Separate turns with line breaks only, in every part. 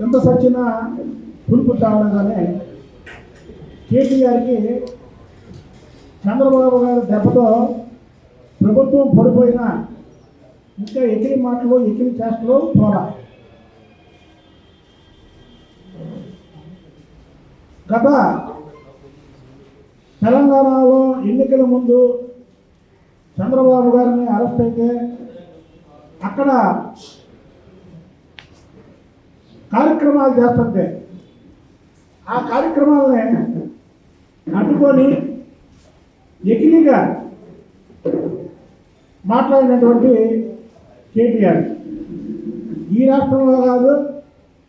ఎంత సచ్చినా పులుపు తాగడంగానే కేటీఆర్కి చంద్రబాబు గారి దెబ్బతో ప్రభుత్వం పడిపోయినా ఇంకా ఎకిరి మాటలు ఎకిరి చేష్టలు పోలా. గత తెలంగాణలో ఎన్నికల ముందు చంద్రబాబు గారిని అరెస్ట్ అయితే అక్కడ కార్యక్రమాలు చేస్తుంటే ఆ కార్యక్రమాలని అడ్డుకొని ఎకిలిగా మాట్లాడినటువంటి కేటీఆర్ ఈ రాష్ట్రంలో కాదు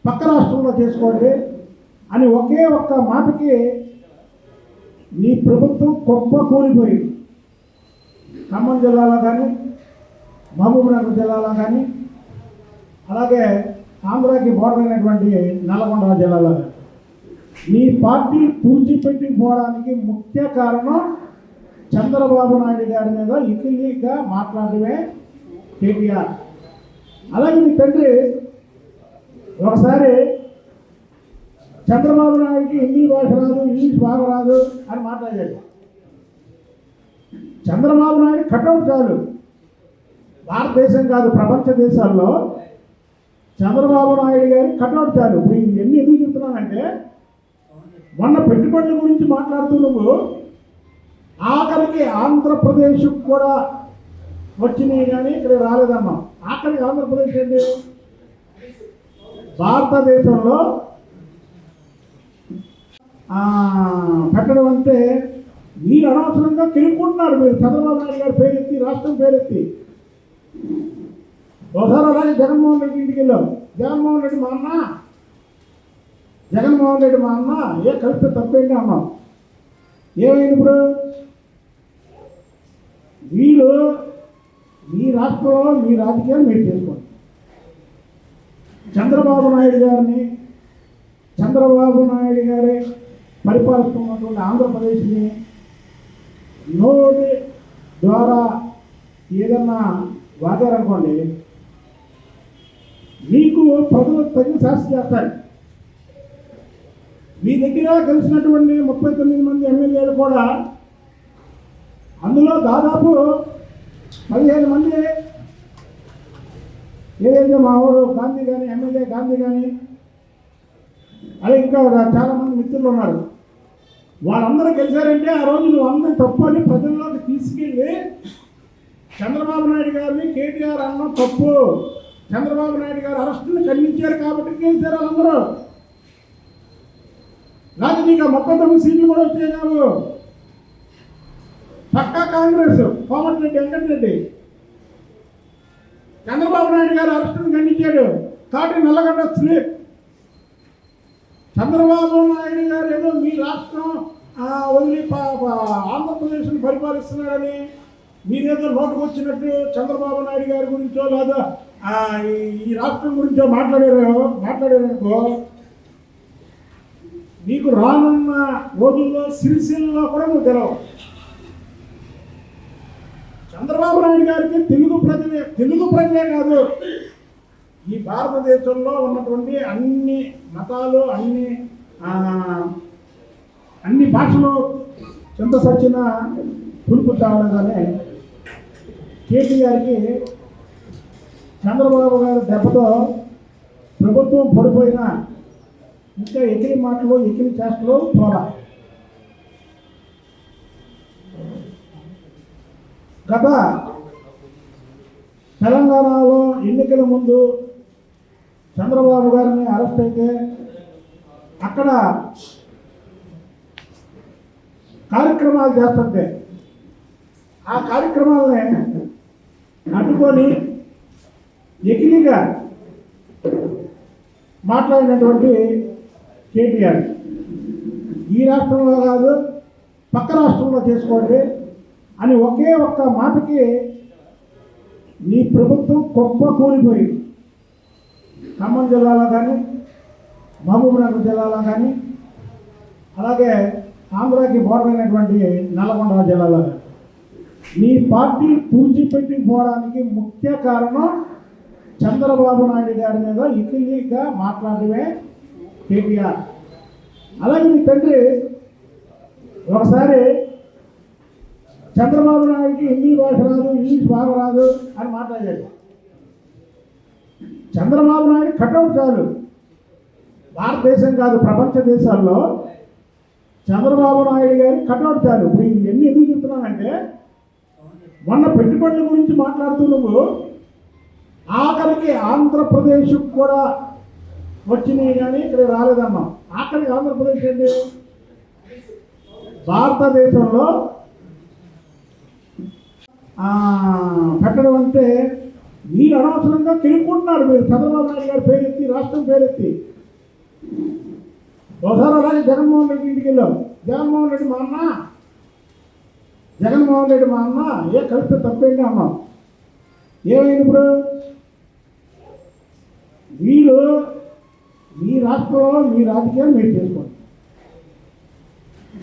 పక్క రాష్ట్రంలో చేసుకోండి అని ఒకే ఒక్క మాటకి నీ ప్రభుత్వం గొప్ప కూలిపోయింది. ఖమ్మం జిల్లాలో కానీ మహబూబ్నగర్ జిల్లాలో కానీ అలాగే ఆంధ్రాకి బోర్డర్ అయినటువంటి నల్గొండ జిల్లాలో కానీ నీ పార్టీ పూడ్చిపెట్టిపోవడానికి ముఖ్య కారణం చంద్రబాబు నాయుడు గారి మీద ఇకిలిగా మాట్లాడమే కేటీఆర్. అలాగే నీ తండ్రి ఒకసారి చంద్రబాబు నాయుడికి హిందీ భాష రాదు, ఇంగ్లీష్ బాగా రాదు అని మాట్లాడాడు. చంద్రబాబు నాయుడు కటౌట్ చాలు, భారతదేశం కాదు ప్రపంచ దేశాల్లో చంద్రబాబు నాయుడు గారి కటౌట్ చాలు. ఇప్పుడు ఎన్ని ఎందుకు చెప్తున్నానంటే మొన్న పెట్టుబడుల గురించి మాట్లాడుతూ నువ్వు ఆఖరికి ఆంధ్రప్రదేశ్ కూడా వచ్చినాయి కానీ ఇక్కడ రాలేదన్నావు. ఆఖరికి ఆంధ్రప్రదేశ్ ఏంటి? భారతదేశంలో పెట్టడం అంటే మీరు అనవసరంగా కెలుపుకుంటున్నారు. మీరు చంద్రబాబు నాయుడు గారి పేరెత్తి రాష్ట్రం పేరెత్తి ఒకసారి అలాగే జగన్మోహన్ రెడ్డి ఇంటికి వెళ్ళాం. జగన్మోహన్ రెడ్డి మా అన్న, జగన్మోహన్ రెడ్డి మా అన్న ఏ కలిస్తే తప్పేంటి అన్నాం. ఏమైంది ఇప్పుడు? మీరు మీ రాష్ట్రంలో మీ రాజకీయాలు మీరు చేసుకోండి. చంద్రబాబు నాయుడు గారిని, చంద్రబాబు నాయుడు గారి పరిపాలిస్తున్నటువంటి ఆంధ్రప్రదేశ్ని నోటి ద్వారా ఏదన్నా వాగారనుకోండి, మీకు ప్రజలు తగిన శాస్త్ర చేస్తారు. మీ దగ్గర కలిసినటువంటి 39 మంది ఎమ్మెల్యేలు కూడా అందులో దాదాపు 15 మంది ఏదైతే మా ఊరు గాంధీ కానీ ఎమ్మెల్యే గాంధీ కానీ అదే ఇంకా చాలామంది మిత్రులు ఉన్నారు. వాళ్ళందరూ గెలిచారంటే ఆ రోజు నువ్వు అందరూ తప్పు అని ప్రజల్లోకి తీసుకెళ్ళి చంద్రబాబు నాయుడు గారిని కేటీఆర్ అన్న తప్పు, చంద్రబాబు నాయుడు గారు అరెస్టును ఖండించారు కాబట్టి గెలిచారు వాళ్ళందరూ. నాకు నీకు 39 సీట్లు కూడా వచ్చాయి కావు. పక్కా కాంగ్రెస్ కోమటిరెడ్డి వెంకటరెడ్డి చంద్రబాబు నాయుడు గారు అరెస్టును ఖండించాడు కాబట్టి నల్లగొండ స్లీప్. చంద్రబాబు నాయుడు గారు ఏదో మీ రాష్ట్రం వదిలి ఆంధ్రప్రదేశ్ను పరిపాలిస్తున్నాడని మీరేదో నోటుకు వచ్చినట్టు చంద్రబాబు నాయుడు గారి గురించో లేదా ఈ రాష్ట్రం గురించో మాట్లాడారనుకో, నీకు రానున్న రోజుల్లో సిరిసిల్లో కూడా నువ్వు తెలవు. చంద్రబాబు నాయుడు గారికి తెలుగు ప్రజలే కాదు, ఈ భారతదేశంలో ఉన్నటువంటి అన్ని మతాలు అన్ని భాషలు ఎంత సచ్చిన పులుపు తాగడంగానే కేటీఆర్కి చంద్రబాబు గారి దెబ్బతో ప్రభుత్వం పడిపోయినా ఇంకా ఎకిరి మాటలు ఎకిరి చేష్టలు పోలా. గత తెలంగాణలో ఎన్నికల ముందు చంద్రబాబు గారిని అరెస్ట్ అయితే అక్కడ కార్యక్రమాలు చేస్తుంటే ఆ కార్యక్రమాలని అడ్డుకొని ఎకిలిగా మాట్లాడినటువంటి కేటీఆర్ ఈ రాష్ట్రంలో కాదు పక్క రాష్ట్రంలో చేసుకోండి అని ఒకే ఒక్క మాటకి నీ ప్రభుత్వం గొప్ప కూలిపోయింది. ఖమ్మం జిల్లాలో కానీ మహబూబ్నగర్ జిల్లాలో కానీ అలాగే ఆంధ్రాకి బోర్డర్ అయినటువంటి నల్గొండ జిల్లాలో కానీ నీ పార్టీ పూడ్చిపెట్టిపోవడానికి ముఖ్య కారణం చంద్రబాబు నాయుడు గారి మీద ఇకిలిగా మాట్లాడమే కేటీఆర్. అలాగే మీ తండ్రి ఒకసారి చంద్రబాబు నాయుడికి హిందీ భాష రాదు, ఇంగ్లీష్ బాగా రాదు అని మాట్లాడాడు. చంద్రబాబు నాయుడు కటౌట్ చాలు, భారతదేశం కాదు ప్రపంచ దేశాల్లో చంద్రబాబు నాయుడు గారి కటౌట్ చాలు. ఇప్పుడు ఇవన్నీ ఎందుకు చెప్తున్నానంటే, మొన్న పెట్టుబడుల గురించి మాట్లాడుతూ నువ్వు ఆఖరికి ఆంధ్రప్రదేశ్ కూడా వచ్చినాయి కానీ ఇక్కడ రాలేదన్నాం. ఆఖరికి ఆంధ్రప్రదేశ్ ఏంటి, భారతదేశంలో పెట్టడం అంటే మీరు అనవసరంగా కెలుపుకుంటున్నారు. మీరు చంద్రబాబు నాయుడు గారి పేరెత్తి, రాష్ట్రం పేరెత్తి. ఒకసారి అలాగే జగన్మోహన్ రెడ్డి ఇంటికి వెళ్ళాం. జగన్మోహన్ రెడ్డి మా అన్న ఏ కలిస్తే తప్పేంటి అన్నాం. ఏమైంది ఇప్పుడు? మీరు మీ రాష్ట్రంలో మీ రాజకీయాలు మీరు చేసుకోండి.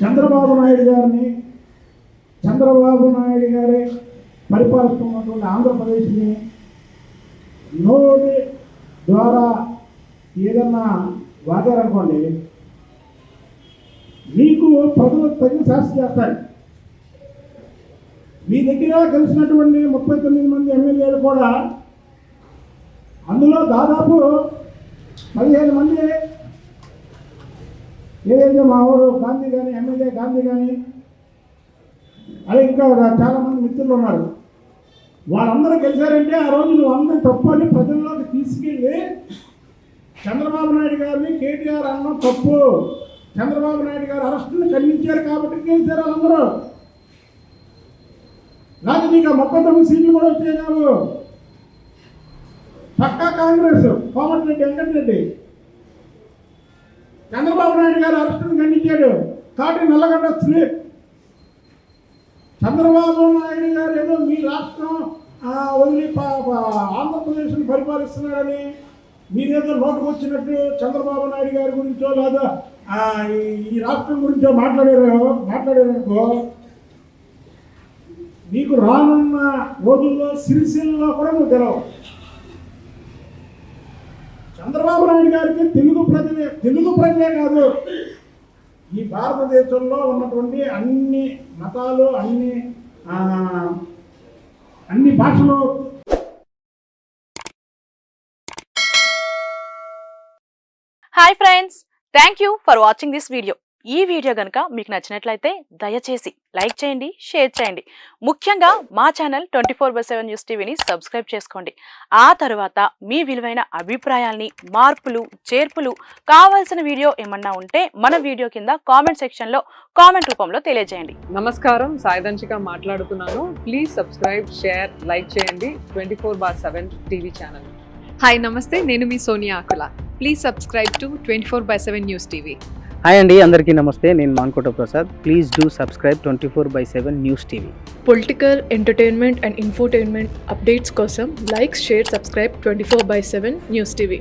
చంద్రబాబు నాయుడు గారే పరిపాలిస్తున్నటువంటి ఆంధ్రప్రదేశ్ని నోటి ద్వారా ఏదన్నా వాగారనుకోండి, మీకు ప్రజలకు తగిన శాస్త్ర చేస్తారు. మీ దగ్గర కలిసినటువంటి 39 మంది ఎమ్మెల్యేలు కూడా, అందులో దాదాపు 15 మంది ఏదైతే మా వాడు గాంధీ కానీ, ఎమ్మెల్యే గాంధీ కానీ, అదే ఇంకా చాలామంది మిత్రులు ఉన్నారు. వాళ్ళందరూ గెలిచారంటే ఆ రోజు నువ్వు అందరూ తప్పు అని ప్రజల్లోకి తీసుకెళ్ళి చంద్రబాబు నాయుడు గారిని కేటీఆర్ అన్న తప్పు, చంద్రబాబు నాయుడు గారు అరెస్టుని ఖండించారు కాబట్టి గెలిచారు వాళ్ళందరూ. నాకు నీకు 39 సీట్లు కూడా వచ్చాయి కావు. పక్కా కాంగ్రెస్, కోమటిరెడ్డి వెంకటరెడ్డి చంద్రబాబు నాయుడు గారు అరెస్టుని ఖండించాడు కాబట్టి నల్లగడ్డ స్లీప్. చంద్రబాబు నాయుడు గారు ఏదో మీ రాష్ట్రం వదిలి ఆంధ్రప్రదేశ్ని పరిపాలిస్తున్నాడని మీరేదో నోటుకు వచ్చినట్టు చంద్రబాబు నాయుడు గారి గురించో లేదా ఈ రాష్ట్రం గురించో మాట్లాడారనుకో, నీకు రానున్న రోజుల్లో సిరిసిల్లలో కూడా నువ్వు గెలవు. చంద్రబాబు నాయుడు గారికి తెలుగు ప్రజలే కాదు, ఈ భారతదేశంలో ఉన్నటువంటి అన్ని మతాలు, అన్ని భాషలు.
Hi friends, thank you for watching this video. ఈ వీడియో కనుక మీకు నచ్చినట్లయితే దయచేసి లైక్ చేయండి, షేర్ చేయండి. ముఖ్యంగా మా ఛానల్ 24/7 న్యూస్ టీవీని సబ్స్క్రైబ్ చేసుకోండి. ఆ తర్వాత మీ విలువైన అభిప్రాయాల్ని, మార్పులు, చేర్పులు, కావాల్సిన వీడియో ఏమన్నా ఉంటే మన వీడియో కింద కామెంట్ సెక్షన్లో కామెంట్ రూపంలో తెలియజేయండి.
నమస్కారం, సాయిదంచిక మాట్లాడుతున్నాను. ప్లీజ్ సబ్స్క్రైబ్, షేర్, లైక్ చేయండి 24/7 టీవీ ఛానల్.
హాయ్ నమస్తే, నేను మీ Sonia Akula. Please subscribe to 24/7 news TV.
Hi అండి, అందరికీ నమస్తే. నేను Mankota Prasad. Please do subscribe 24/7 news TV.
Political, entertainment and infotainment updates కోసం like, share, subscribe 24/7 news TV.